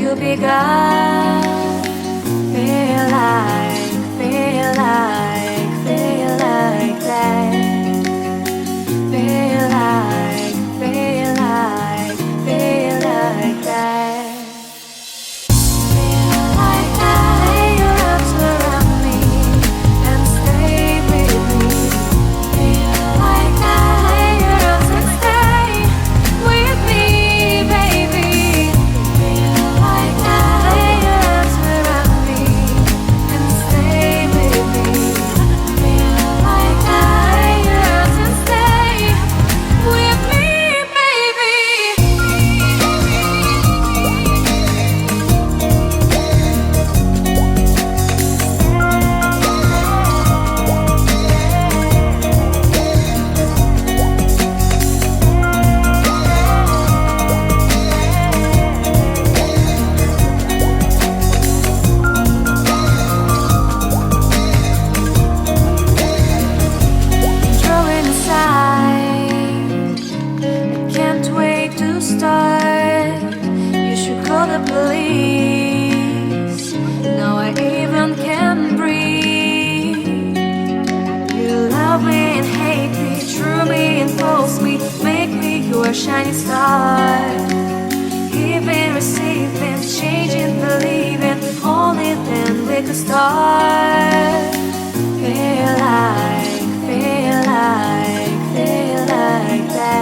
to be gone. Feel like that. Feel like that. Shining star, giving, receiving, changing, believing, only then we could start. Feel like that. Feel like that.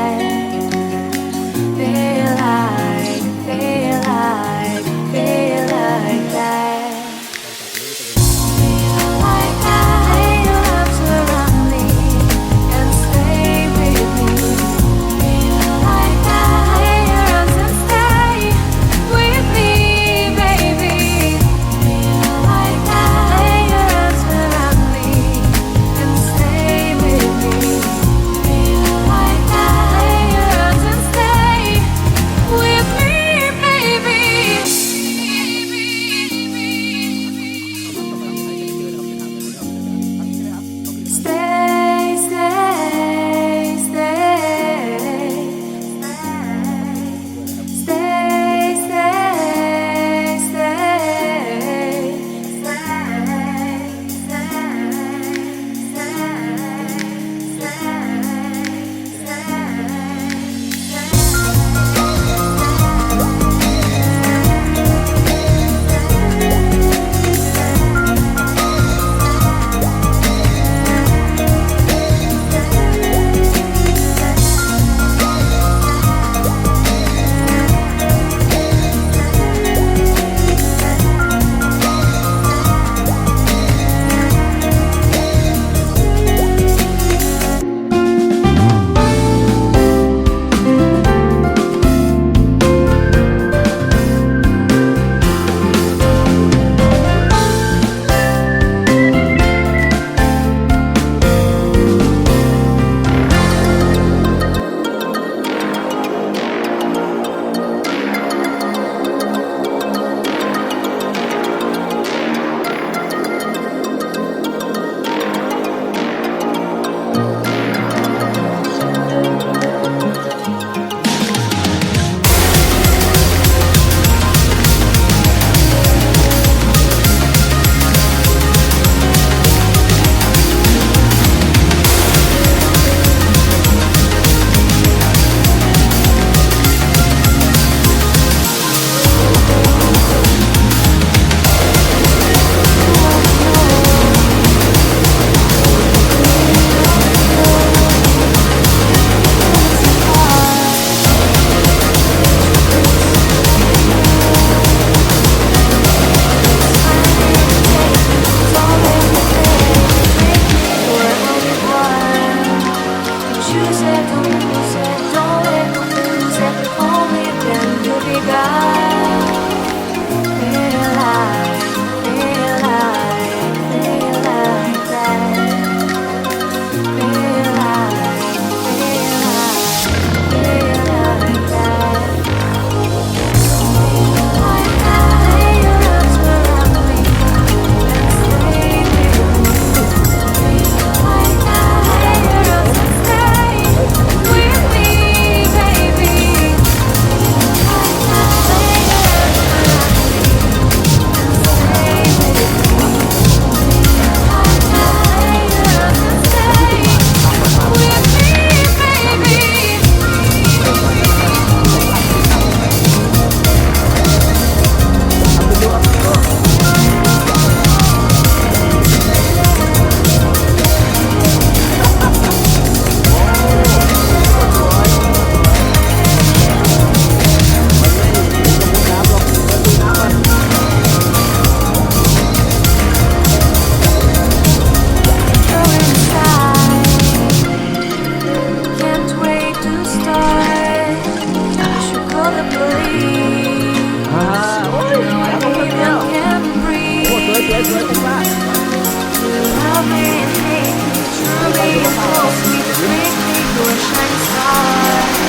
love me and hate me, true me and false me, make me your shining star.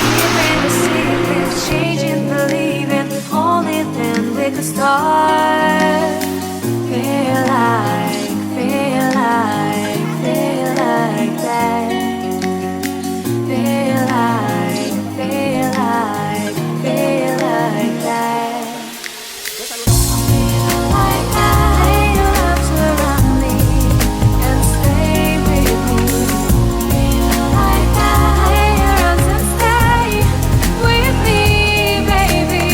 Giving, receiving, changing, believing, only then we could start. Feel like that. Feel like, feel like that. Feel like that, your arms around me and stay with me. Feel like that, your arms and stay with me, baby.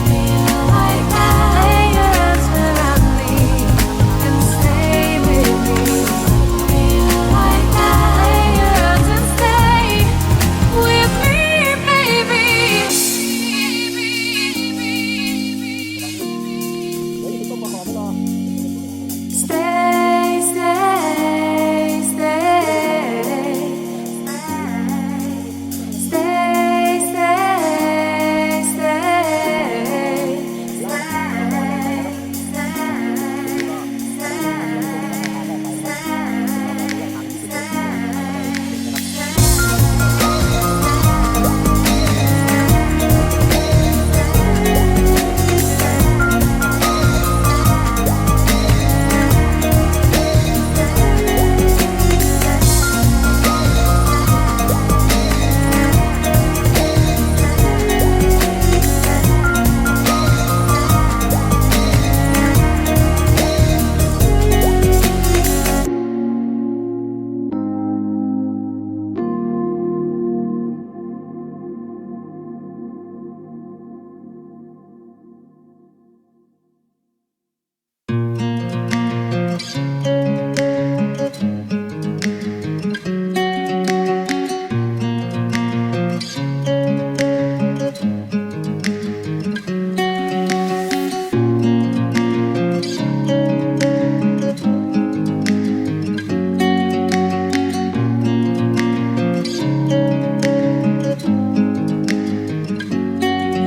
Feel like that, your arms around me and stay with me. Feel like that, your arms and stay with me, baby. Stay, stay, stay. Stay, stay,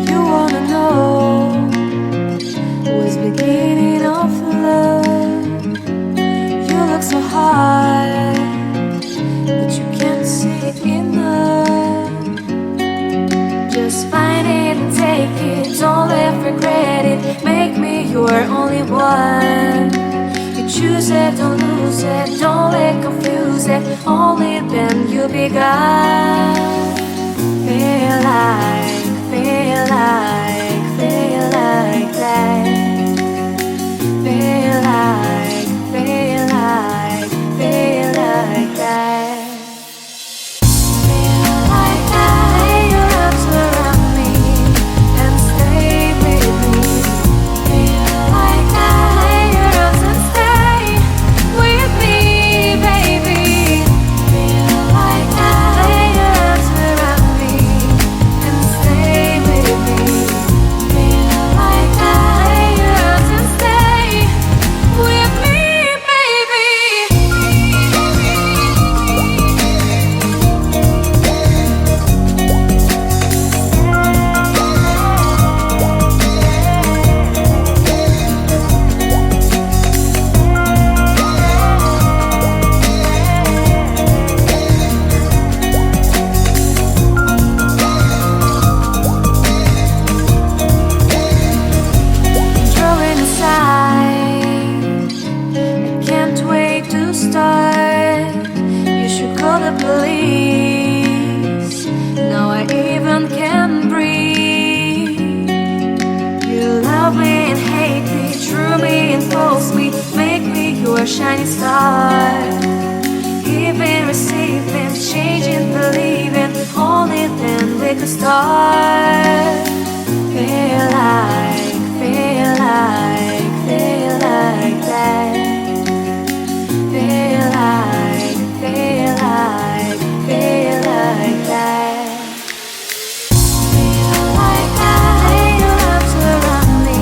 You wanna know what's beginning of love? You look so hard, but you can't see enough. Just find it and take it, don't let regret it. Make me your only one. You choose it, don't lose it, don't let confuse it. Only then you'll be gone. Feel like that. Feel like, feel like that. Feel like that, your arms around me and stay with me. Feel like that, your arms and stay with me, baby. Feel like that, your arms around me and stay with me. Feel like that, your arms and stay with me, baby. Drawing aside, I can't wait to start. You should call the police. Now I even can breathe. You love me and hate me, true me and false me, make me your shining star. Giving, receiving, changing, believing, only then we could start. Feel like that. Feel like that. Feel like that, your arms around me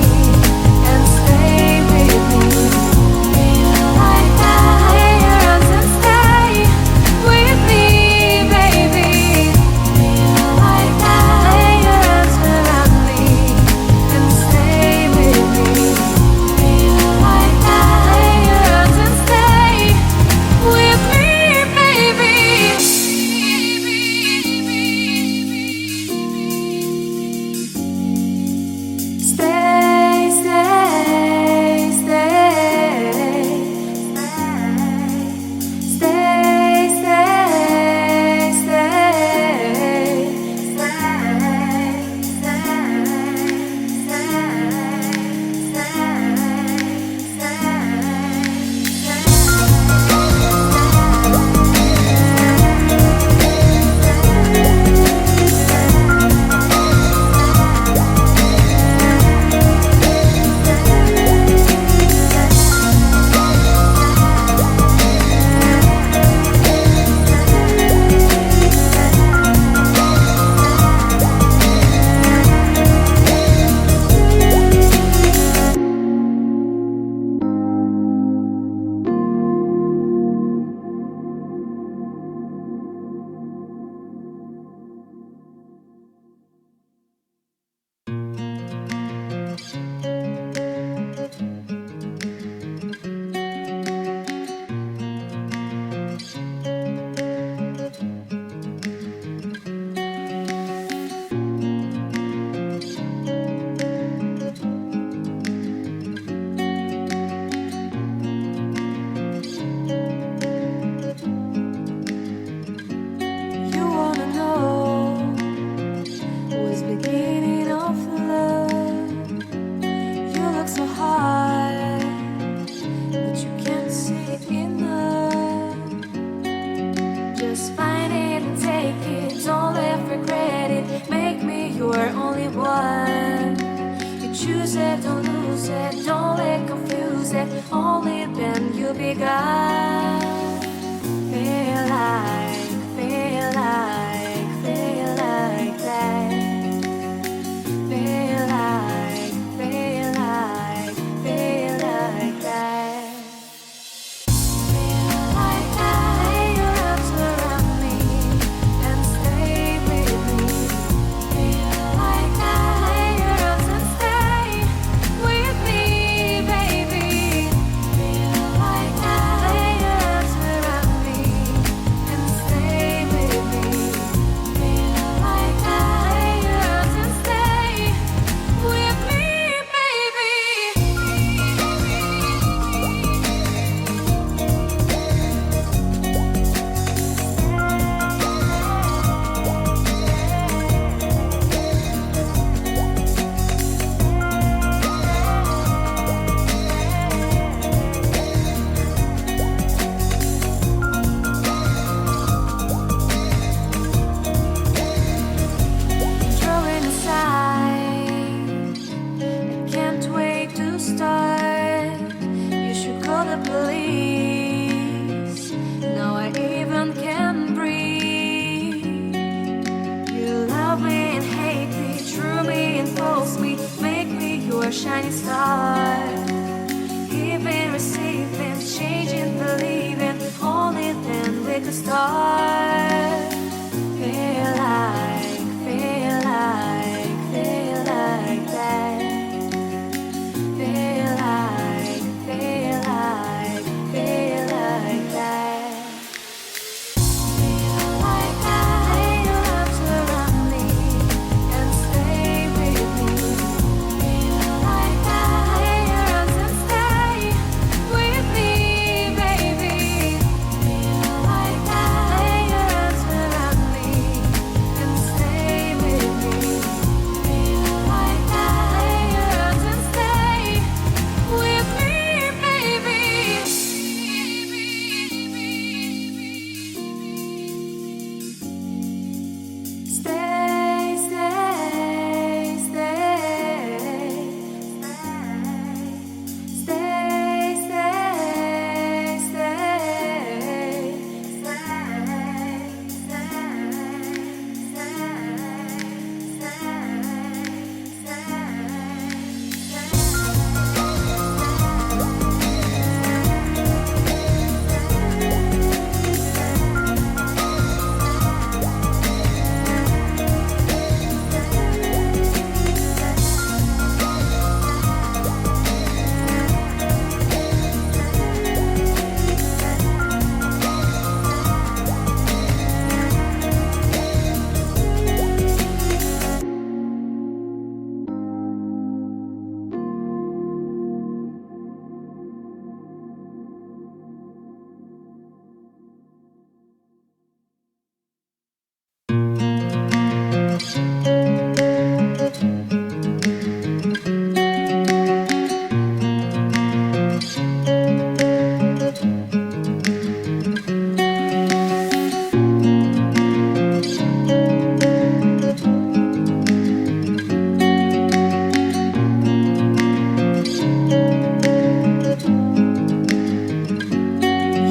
and stay with me. Feel like that, your arms and stay with me, baby. Feel like that, your lose it, don't let confuse it. Only then you begun. Feel like, feel like, feel like that. Feel like, feel like, feel like that. Feel like I lay your arms around me and stay with me. Feel like I lay your arms and stay with me, baby. Feel like I lay your arms around me and stay with me. Feel like I lay your arms and stay with me, baby. Throwing aside, I can't wait to start. You should call the police. Now I even can breathe. You love me and hate me, true me and false me, make me your shining star. Giving, receiving, changing, believing, only then we could start. Feel like, feel like, feel like that. Feel like, feel like, feel like that. Feel like I lay your arms around me and stay with me. Feel like I lay your arms and stay with me, baby. Feel like I lay your arms around me and stay with me. Feel like I lay your arms and stay with me, baby. Stay, stay, stay, stay,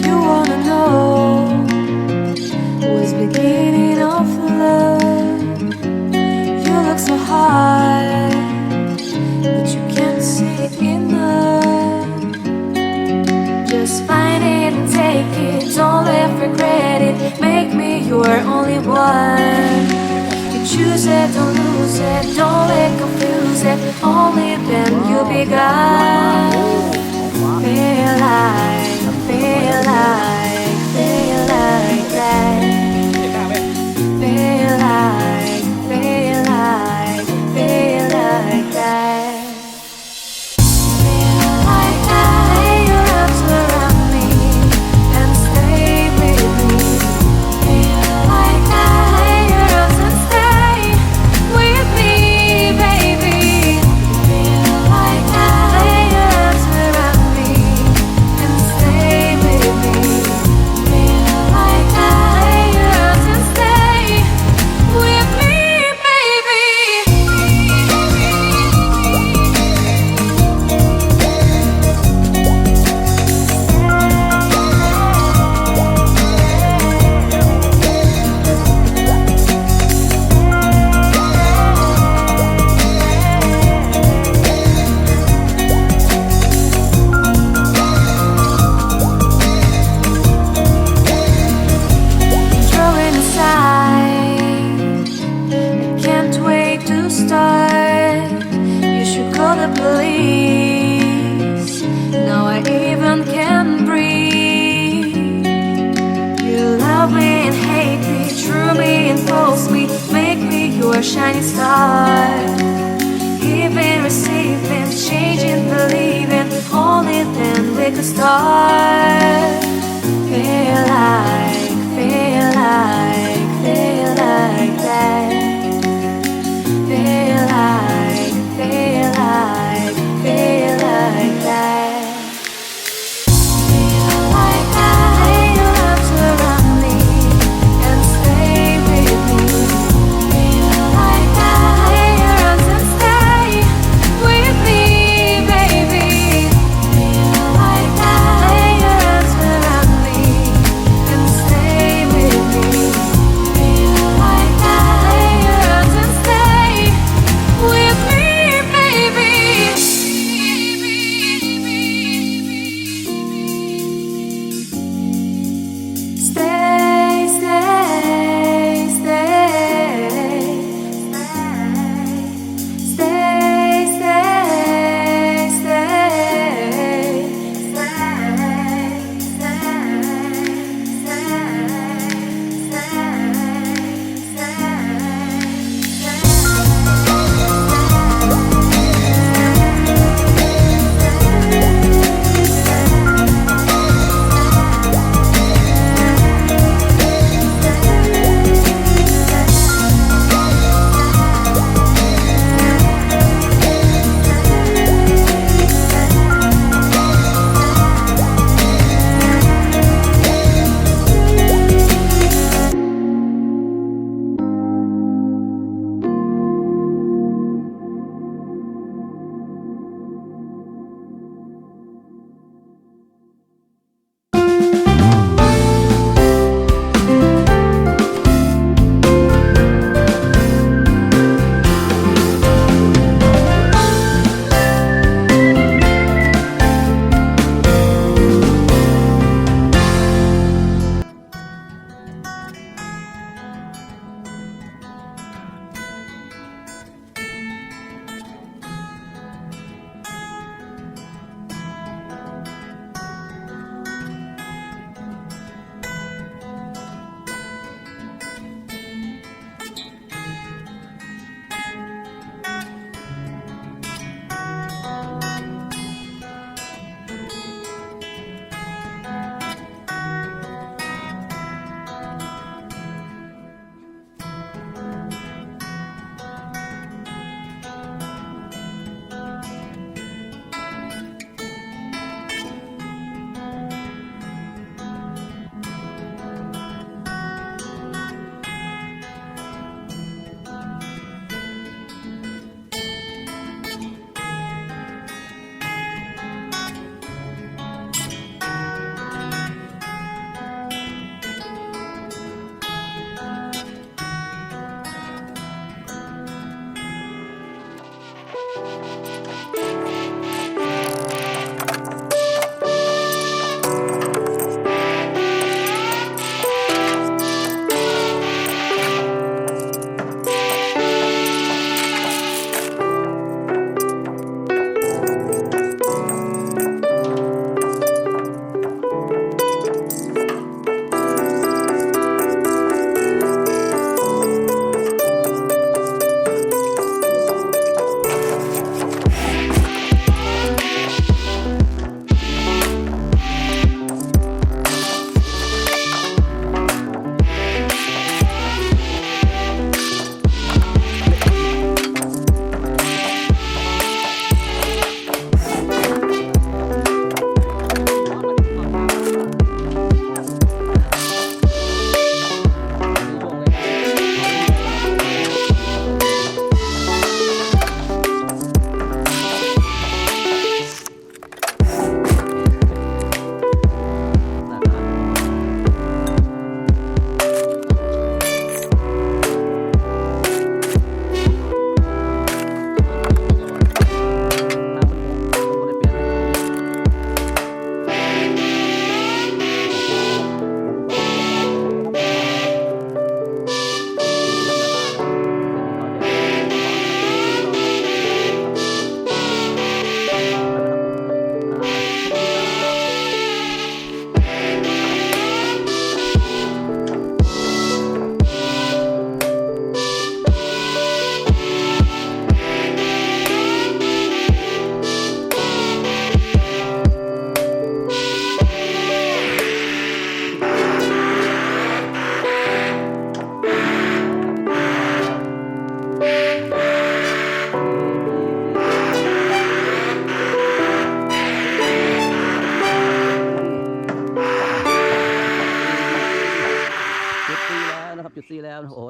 You wanna know what's beginning of love? You look so hard, but you can't see enough. Just find it and take it, don't ever regret it. Make me your only one. You choose it, don't lose it, don't let confuse it. Only then you begun. Feel like, feel like, feel like that. Feel like, feel like, feel like that. Feel like I lay your arms around me and stay with me. Feel like I lay your arms and stay with me, baby. Feel like I lay your arms around me and stay with me. Feel like I lay shining star. Giving, receiving, changing, believing. Only then we could start. Feel like that. Feel like that. Feel like that. Feel like that. Lay your arms around me and stay with me. Feel like that. Lay your arms and stay with me, baby. Feel like that. Lay your arms around me and stay with me.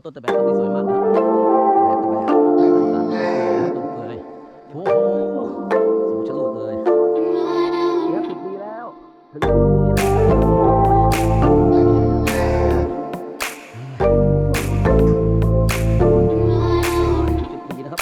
ต้นตะแบกต้นนี้สวยมากนะครับตะแบกต้นเปื่อยโอ้โหสูงชะลูดเลยเนี่ย10 ปีแล้วถึง10 ปีแล้วนะครับ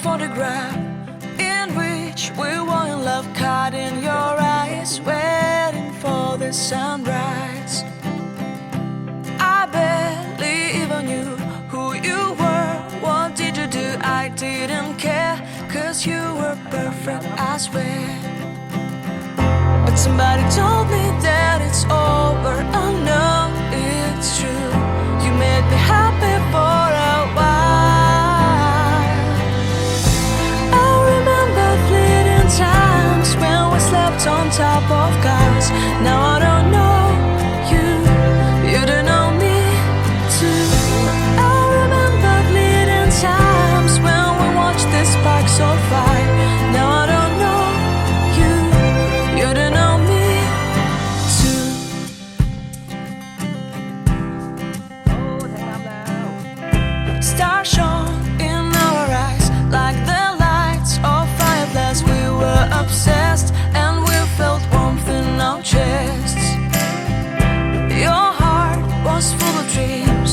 photograph in which we were in love, caught in your eyes, waiting for the sunrise. I barely even knew who you were. What did you do? I didn't care, 'cause you were perfect, I swear. But somebody told me that it's over. I know it's true. You made me happy for a while. I remember fleeting times when we slept on top of cars. Now I don't know you, you don't know me too. I remember fleeting times when we watched the sparks so fire. Now I don't know you, you don't know me too. Stars shone in our eyes like the lights of fireflies. We were obsessed and we felt warmth in our chests. Your heart was full of dreams.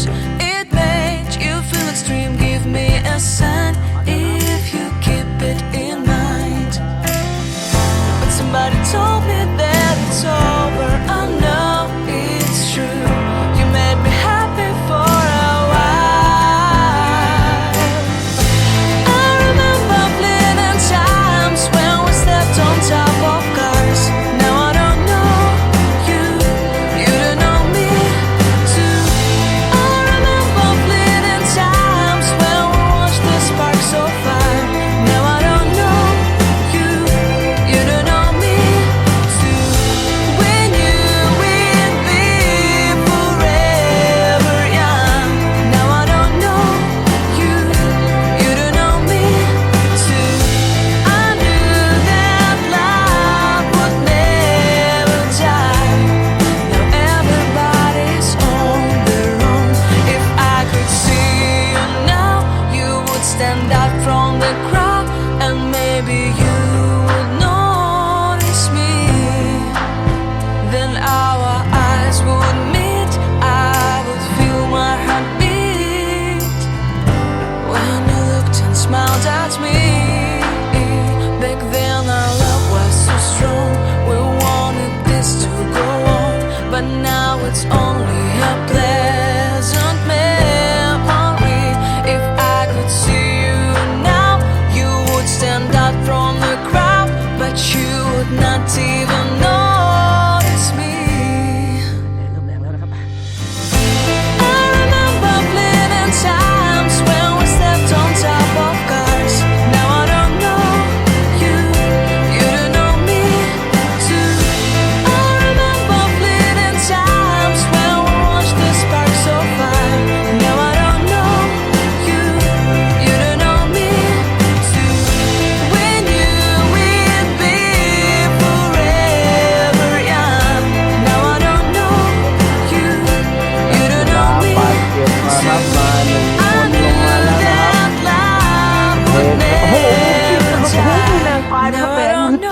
It made you feel extreme. Give me a sign if you keep it in mind. But somebody told me that it's over. I know it's true. You made me happy for a while. I remember fleeting times when we slept on top of cars. Now I don't know you, you don't know me too. I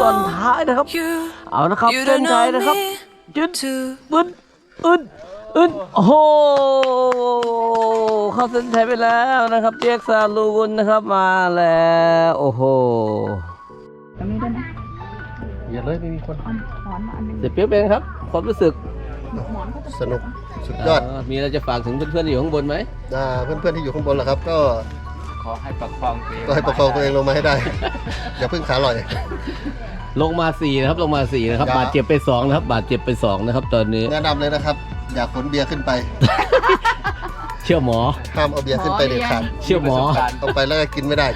อนท้ายนะครับ เอานะครับเส้นชัยนะครับยึดบึ้นโอ้โหเข้าเส้นชัยไปแล้วนะครับเจคซาลูนนะครับมาแล้วโอ้โห ตรงนี้ได้ไหม อย่าเลยไม่มีคน เอาหมอนมาอันหนึง เสียเปี๊ยกเป็นครับความรู้สึก หมอนก็จะ สนุกสุดยอด มีอะไรจะฝากถึงเพื่อนๆที่อยู่ข้างบนไหม เพื่อนๆที่อยู่ข้างบนล่ะครับ ก็ ขอให้ประคองตัวเอง ให้ประคองตัวเองลงมาให้ได้ อย่าเพิ่งขาลอย ลงมา4นะครับลงมา4นะครับ อย่า บาดเจ็บไป2นะครับบาดเจ็บไป2นะครับตอนนี้ แนะนำเลยนะครับ อย่าขนเบียร์ขึ้นไป เชื่อหมอ ห้ามเอาเบียร์ขึ้นไปเด็ดขาด เชื่อหมอ เอาไปแล้วก็กินไม่ได้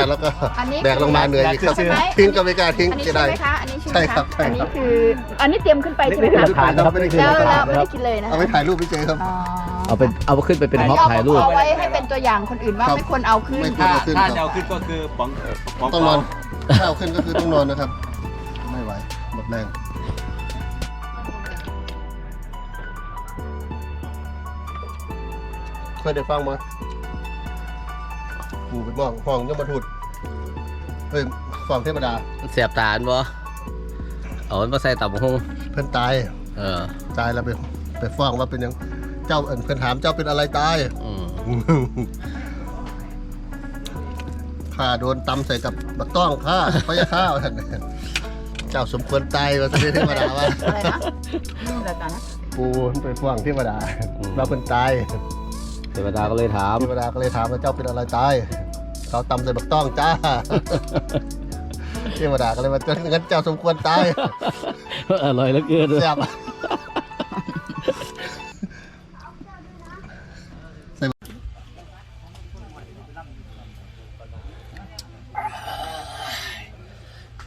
แล้วก็ อันนี้ แบกลงมาเหนื่อยอีกครับ ใช่ไหม ทิ้งก็ไม่กล้าทิ้ง อันนี้ จะ ใช่ ได้ ไหมคะอันนี้ใช่ไหม ใช่ครั คะ บใช่ อัน ครั นี้ บ คืออันนี้เตรียมขึ้นไปใช่ไหมคะ หลักฐานนะครับ ไม่ได้ แล้ว กิน เราไม่ได้กินเลยนะ เอาไปถ่ายรูปเฉยๆครับ อ๋อ เอาขึ้นไปเป็นท็อปถ่ายรูป เอาไว้ให้เป็นตัวอย่างคนอื่นว่า ครับ ไม่ควรเอาขึ้น ไม่ควร ถ้าจะเอาขึ้นก็คือป๋อง ต้องนอนถ้าเอาขึ้นก็คือต้องนอนนะครับ ไม่ไหวหมดแรงเคยได้ฟังมั้ยกูไปมองห้องยมทูตเฮ้ยฟังเทวดา เสียบตาบ่เอามันมาใส่ตับหง เพื่อนตาย ตายแล้วไปฟ้องว่าเป็นยังเจ้าเพื่อนถามเจ้าเป็นอะไรตาย ข้าโดนตำใส่กับบักต้องข้าพระยาข้าวท่านเจ้าสมควรตายว่าจะเทวดาว่า อะไรนะอะไรกันนะ ปูไปฟ้องเทวดาว่าเพื่อนตาย เทวดาก็เลยถาม เทวดาก็เลยถามว่าเจ้าเป็นอะไรตายเขาตำใส่บักต้องจ้าเทวดาก็เลยว่างั้นเจ้าสมควรตาย อร่อยเหลือเกิน แซ่บ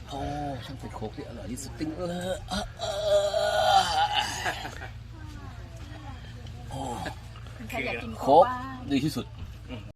โอ้ช่างเป็นโคกที่อร่อยที่สุดจริงเลย ใครอยากกิน โคกดีที่สุด